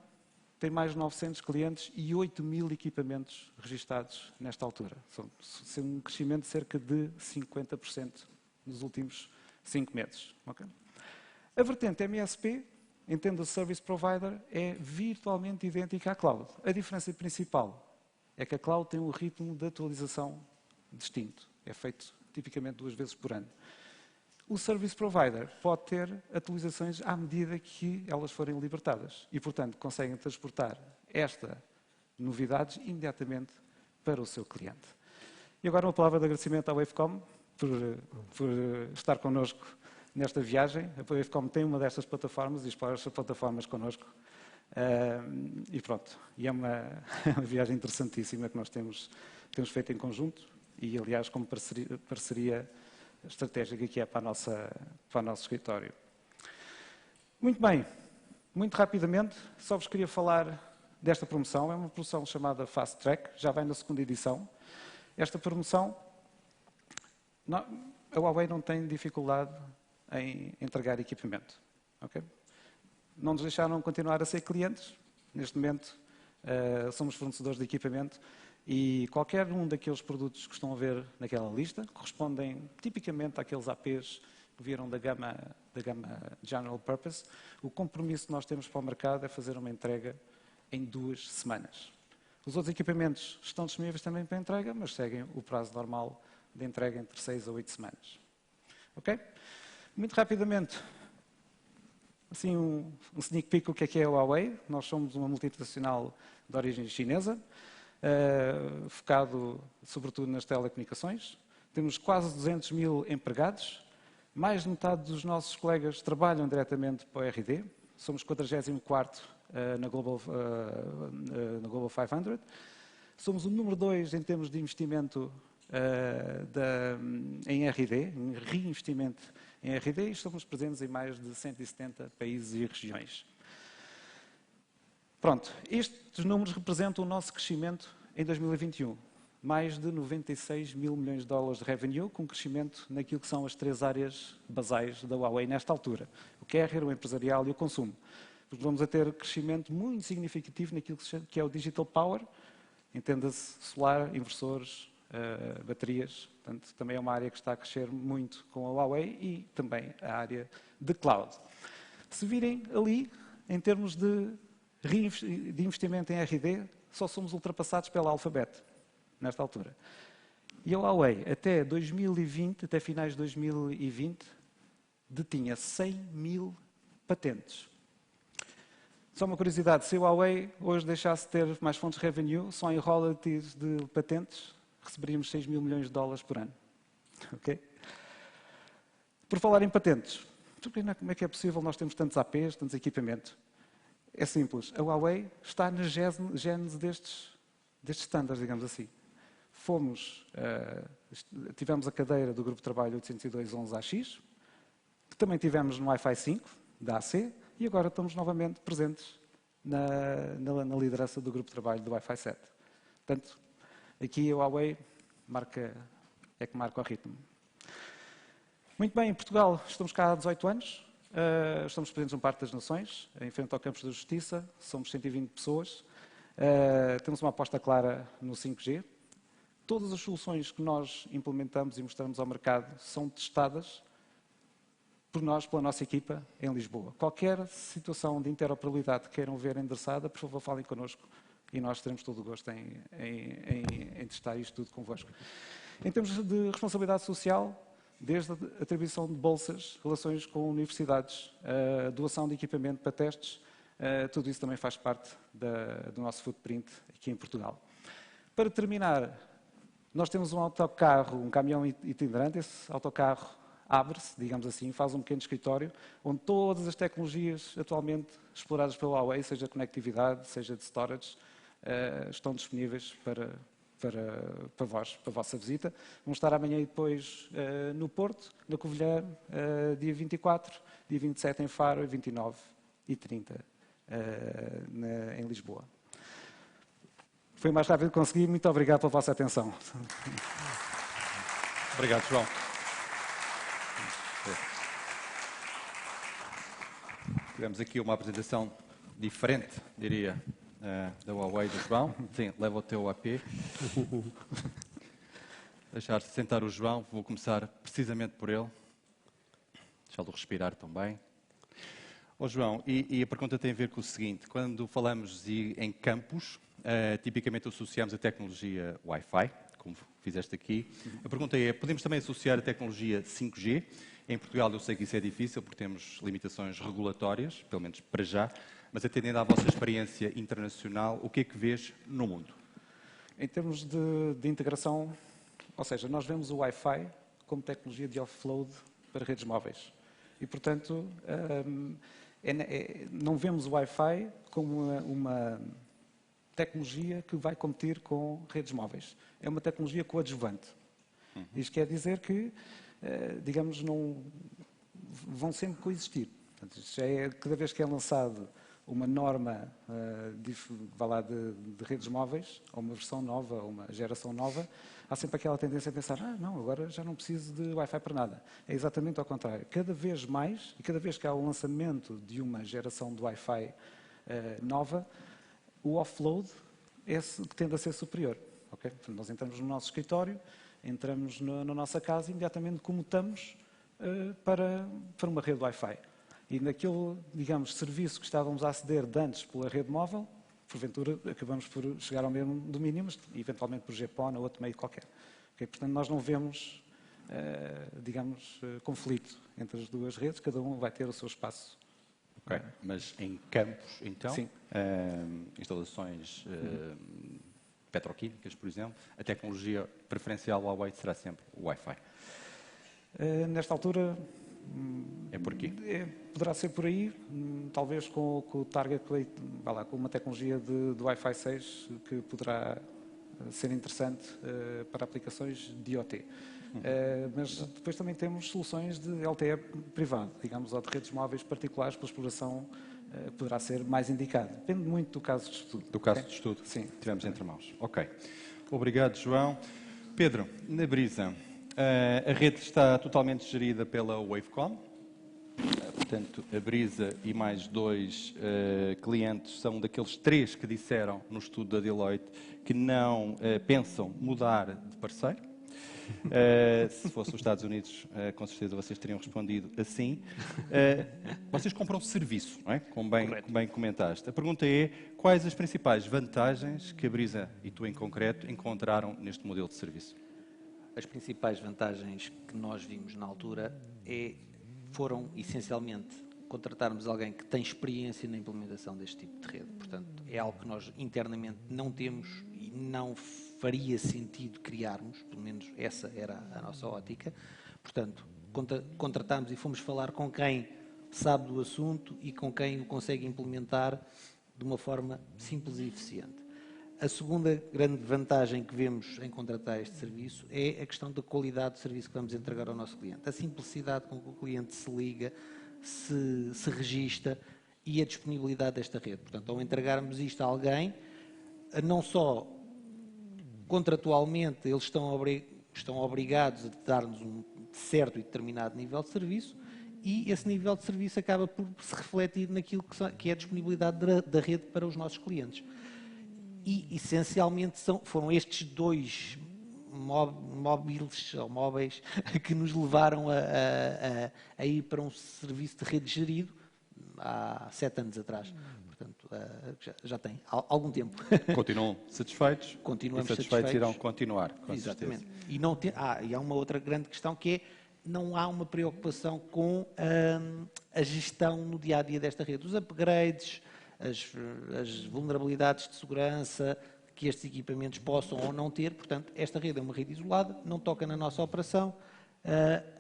tem mais de 900 clientes e 8 mil equipamentos registados nesta altura. São um crescimento de cerca de 50% nos últimos 5 meses. Okay? A vertente MSP, entenda Service Provider, é virtualmente idêntica à cloud. A diferença principal é que a cloud tem um ritmo de atualização distinto. É feito tipicamente 2 vezes por ano. O Service Provider pode ter atualizações à medida que elas forem libertadas e, portanto, conseguem transportar estas novidades imediatamente para o seu cliente. E agora uma palavra de agradecimento à Wavecom por estar connosco nesta viagem. A Wavecom tem uma destas plataformas e explora estas plataformas connosco. E pronto, e é uma viagem interessantíssima que nós temos feito em conjunto e, aliás, como parceria estratégica que é para o nosso escritório. Muito bem, muito rapidamente, só vos queria falar desta promoção. É uma promoção chamada Fast Track, já vai na segunda edição. Esta promoção, a Huawei não tem dificuldade em entregar equipamento. Okay? Não nos deixaram continuar a ser clientes. Neste momento, somos fornecedores de equipamento e qualquer um daqueles produtos que estão a ver naquela lista correspondem tipicamente àqueles APs que viram da gama General Purpose. O compromisso que nós temos para o mercado é fazer uma entrega em 2 semanas. Os outros equipamentos estão disponíveis também para entrega, mas seguem o prazo normal de entrega entre 6 a 8 semanas. Ok? Muito rapidamente, assim um sneak peek o que é a Huawei. Nós somos uma multinacional de origem chinesa, focado sobretudo nas telecomunicações. Temos quase 200 mil empregados. Mais de metade dos nossos colegas trabalham diretamente para o RD. Somos 44º na Global 500. Somos o número 2 em termos de investimento em RD, em reinvestimento em RD, e estamos presentes em mais de 170 países e regiões. Pronto, estes números representam o nosso crescimento em 2021. Mais de 96 mil milhões de dólares de revenue, com crescimento naquilo que são as 3 áreas basais da Huawei nesta altura. O carrier, o empresarial e o consumo. Porque vamos a ter crescimento muito significativo naquilo que é o Digital Power, entenda-se solar, inversores, baterias. Portanto, também é uma área que está a crescer muito com a Huawei e também a área de cloud. Se virem ali, em termos de investimento em R&D, só somos ultrapassados pela Alphabet, nesta altura. E a Huawei, até 2020, até finais de 2020, detinha 100 mil patentes. Só uma curiosidade, se a Huawei hoje deixasse de ter mais fontes de revenue, só em royalties de patentes, receberíamos 6 mil milhões de dólares por ano. Okay? Por falar em patentes, como é que é possível nós termos tantos APs, tantos equipamentos? É simples, a Huawei está na gênese destes standards, digamos assim. Tivemos a cadeira do Grupo de Trabalho 802.11ax, que também tivemos no Wi-Fi 5, da AC, e agora estamos novamente presentes na liderança do Grupo de Trabalho do Wi-Fi 7. Portanto, aqui a Huawei é que marca o ritmo. Muito bem, em Portugal estamos cá há 18 anos, estamos presentes no Parque das Nações, em frente ao Campos da Justiça, somos 120 pessoas, temos uma aposta clara no 5G. Todas as soluções que nós implementamos e mostramos ao mercado são testadas por nós, pela nossa equipa, em Lisboa. Qualquer situação de interoperabilidade que queiram ver endereçada, por favor, falem connosco e nós teremos todo o gosto em testar isto tudo convosco. Em termos de responsabilidade social, desde a atribuição de bolsas, relações com universidades, doação de equipamento para testes, tudo isso também faz parte do nosso footprint aqui em Portugal. Para terminar, nós temos um autocarro, um caminhão itinerante. Esse autocarro abre-se, digamos assim, faz um pequeno escritório, onde todas as tecnologias atualmente exploradas pela Huawei, seja de conectividade, seja de storage, estão disponíveis para vós, para a vossa visita. Vamos estar amanhã e depois no Porto, na Covilhã, dia 24, dia 27 em Faro e 29 e 30 em Lisboa. Foi o mais rápido que consegui. Muito obrigado pela vossa atenção. Obrigado, João. Tivemos aqui uma apresentação diferente, diria, da Huawei do João. Sim, leva o teu AP. Deixar-se sentar o João. Vou começar precisamente por ele. Deixá-lo respirar também. Ó João, e a pergunta tem a ver com o seguinte. Quando falamos em campos, tipicamente associamos a tecnologia Wi-Fi, como fizeste aqui. A pergunta é, podemos também associar a tecnologia 5G? Em Portugal eu sei que isso é difícil, porque temos limitações regulatórias, pelo menos para já, mas atendendo à vossa experiência internacional, o que é que vês no mundo? Em termos de integração, ou seja, nós vemos o Wi-Fi como tecnologia de offload para redes móveis. E, portanto, não vemos o Wi-Fi como uma tecnologia que vai competir com redes móveis. É uma tecnologia coadjuvante. Isto quer dizer que, digamos, não vão sempre coexistir. Portanto, isto cada vez que é lançado uma norma de redes móveis, ou uma versão nova, ou uma geração nova, há sempre aquela tendência a pensar, não, agora já não preciso de Wi-Fi para nada. É exatamente ao contrário. Cada vez mais, e cada vez que há o lançamento de uma geração de Wi-Fi nova, o offload que tende a ser superior. Okay? Portanto, nós entramos no nosso escritório, entramos na nossa casa e imediatamente comutamos para uma rede Wi-Fi. E naquele, digamos, serviço que estávamos a aceder de antes pela rede móvel, porventura acabamos por chegar ao mesmo domínio, mas eventualmente por GPON ou outro meio qualquer. Okay? Portanto, nós não vemos, digamos, conflito entre as duas redes, cada um vai ter o seu espaço. Ok, mas em campos, então, Sim. Instalações petroquímicas, por exemplo, a tecnologia preferencial Huawei será sempre o Wi-Fi. Nesta altura, É por quê? Poderá ser por aí, talvez com o target, com uma tecnologia de Wi-Fi 6 que poderá ser interessante para aplicações de IoT. Mas depois também temos soluções de LTE privado, digamos, ou de redes móveis particulares para exploração, poderá ser mais indicado. Depende muito do caso de estudo. Do caso de estudo Sim. que tivemos entre mãos. Ok. Obrigado, João. Pedro, na Brisa, a rede está totalmente gerida pela Wavecom. Portanto, a Brisa e mais 2 clientes são daqueles 3 que disseram no estudo da Deloitte que não pensam mudar de parceiro. Se fosse os Estados Unidos, com certeza vocês teriam respondido assim. Vocês compram serviço, não é? Como bem comentaste. A pergunta é, quais as principais vantagens que a Brisa, e tu em concreto, encontraram neste modelo de serviço? As principais vantagens que nós vimos na altura foram, essencialmente, contratarmos alguém que tem experiência na implementação deste tipo de rede. Portanto, é algo que nós internamente não temos e não faria sentido criarmos, pelo menos essa era a nossa ótica. Portanto, contratámos e fomos falar com quem sabe do assunto e com quem o consegue implementar de uma forma simples e eficiente. A segunda grande vantagem que vemos em contratar este serviço é a questão da qualidade do serviço que vamos entregar ao nosso cliente. A simplicidade com que o cliente se liga, se registra e a disponibilidade desta rede. Portanto, ao entregarmos isto a alguém, não só contratualmente eles estão obrigados a dar-nos um certo e determinado nível de serviço e esse nível de serviço acaba por se refletir naquilo que é a disponibilidade da rede para os nossos clientes. E, essencialmente, foram estes 2 móveis que nos levaram a ir para um serviço de rede gerido há 7 anos atrás. Portanto, já tem algum tempo. Continuam satisfeitos? Continuamos e satisfeitos. Irão continuar, com Exatamente. certeza. E há uma outra grande questão que é, não há uma preocupação com a gestão no dia-a-dia desta rede. Os upgrades, as vulnerabilidades de segurança que estes equipamentos possam ou não ter. Portanto, esta rede é uma rede isolada, não toca na nossa operação.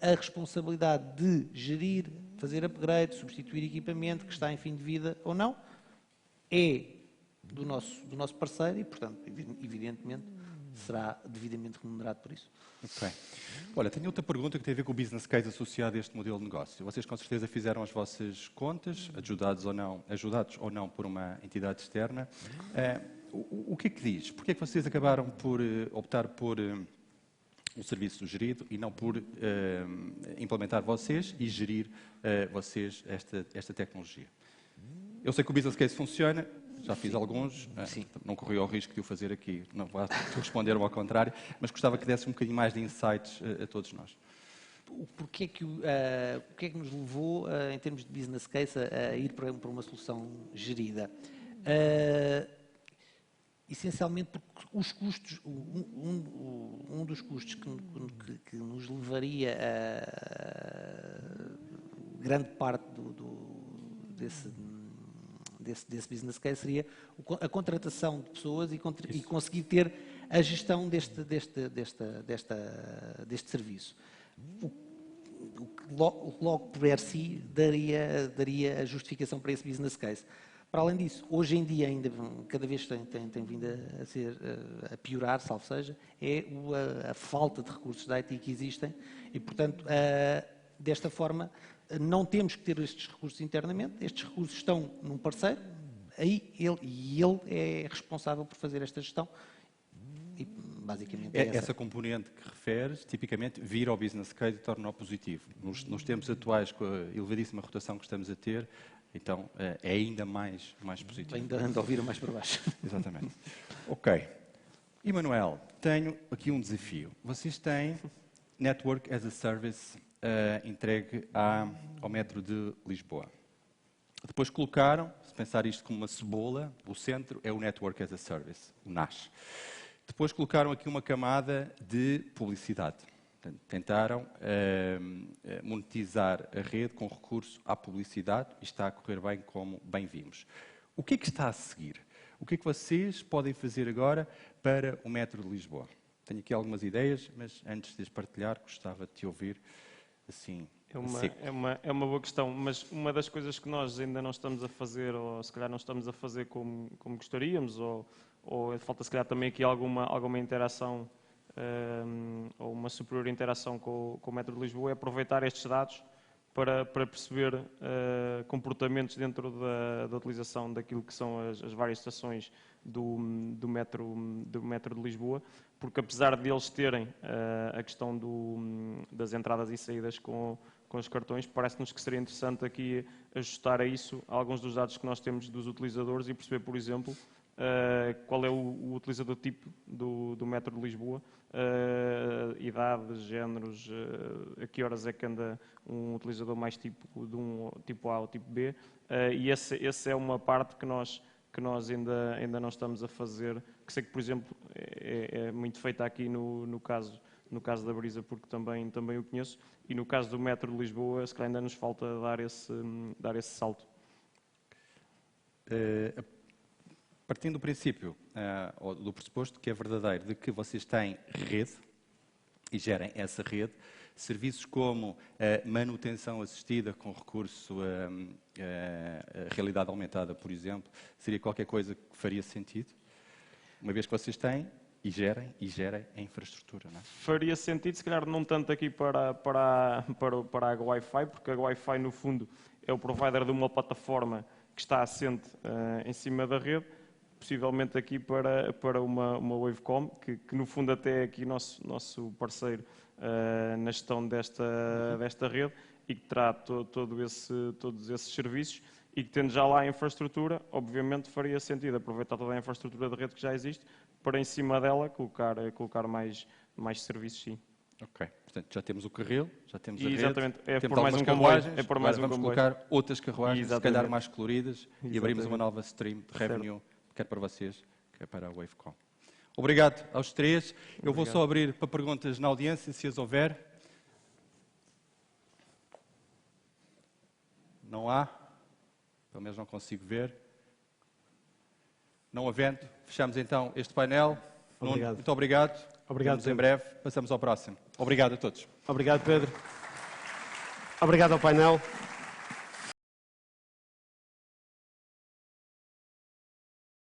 A responsabilidade de gerir, fazer upgrade, substituir equipamento que está em fim de vida ou não, é do nosso parceiro e, portanto, evidentemente, será devidamente remunerado por isso. Ok. Olha, tenho outra pergunta que tem a ver com o business case associado a este modelo de negócio. Vocês com certeza fizeram as vossas contas, ajudados ou não por uma entidade externa. O que é que diz? Porquê é que vocês acabaram por optar por o serviço gerido e não por implementar vocês e gerir vocês esta tecnologia? Eu sei que o business case funciona, já fiz alguns, não corri ao risco de o fazer aqui, não vou responder ao contrário, mas gostava que desse um bocadinho mais de insights a todos nós. Porquê que nos levou, em termos de business case, a ir para uma solução gerida? Essencialmente porque os custos, um dos custos que nos levaria a grande parte desse business case seria a contratação de pessoas e conseguir ter a gestão deste serviço. O que logo por si daria a justificação para esse business case. Para além disso, hoje em dia ainda cada vez tem vindo a piorar, salvo seja, é a falta de recursos da IT que existem e, portanto, desta forma, não temos que ter estes recursos internamente, estes recursos estão num parceiro, aí ele é responsável por fazer esta gestão. E, basicamente, essa componente que referes, tipicamente, vira ao business case e torna-o positivo. Nos tempos atuais, com a elevadíssima rotação que estamos a ter, então é ainda mais positivo. Ainda anda a ouvir mais para baixo. Exatamente. Ok. Emanuel, tenho aqui um desafio. Vocês têm Network as a Service entregue ao Metro de Lisboa. Depois colocaram, se pensar isto como uma cebola, o centro é o Network as a Service, o NAS. Depois colocaram aqui uma camada de publicidade. Portanto, tentaram monetizar a rede com recurso à publicidade e está a correr bem, como bem vimos. O que é que está a seguir? O que é que vocês podem fazer agora para o Metro de Lisboa? Tenho aqui algumas ideias, mas antes de as partilhar, gostava de te ouvir assim. É uma boa questão, mas uma das coisas que nós ainda não estamos a fazer, ou se calhar não estamos a fazer como gostaríamos, ou falta se calhar também aqui alguma interação, ou uma superior interação com o Metro de Lisboa, é aproveitar estes dados para perceber comportamentos dentro da utilização daquilo que são as várias estações do metro de Lisboa, porque apesar de eles terem a questão das entradas e saídas com os cartões, parece-nos que seria interessante aqui ajustar a isso alguns dos dados que nós temos dos utilizadores e perceber, por exemplo, qual é o utilizador tipo do metro de Lisboa, idade, géneros, a que horas é que anda um utilizador mais tipo A ou tipo B, e essa é uma parte que nós ainda não estamos a fazer, que sei que, por exemplo, é muito feita aqui no caso da Brisa, porque também o conheço, e no caso do metro de Lisboa, se calhar ainda nos falta dar esse salto. Partindo do princípio, ou do pressuposto que é verdadeiro, de que vocês têm rede e gerem essa rede, serviços como manutenção assistida com recurso a realidade aumentada, por exemplo, seria qualquer coisa que faria sentido? Uma vez que vocês têm e gerem a infraestrutura, não é? Faria sentido, se calhar não tanto aqui para a Wi-Fi, porque a Wi-Fi, no fundo, é o provider de uma plataforma que está assente em cima da rede, possivelmente aqui para uma Wavecom, que no fundo até é aqui nosso parceiro na gestão desta rede e que terá todos esses serviços e que, tendo já lá a infraestrutura, obviamente faria sentido aproveitar toda a infraestrutura da rede que já existe para em cima dela colocar mais serviços, sim. Ok, portanto já temos o carril, já temos a rede, exatamente, temos algumas carruagens, vamos comboio. colocar outras carruagens, se calhar mais coloridas, Exatamente. e abrimos uma nova stream de revenue, quer para vocês, quer para a Wavecom. Obrigado aos três. Eu vou só abrir para perguntas na audiência, se as houver. Não há? Pelo menos não consigo ver. Não havendo, fechamos então este painel. Obrigado. Muito obrigado. Obrigado, Vemos em breve. Passamos ao próximo. Obrigado a todos. Obrigado, Pedro. Obrigado ao painel.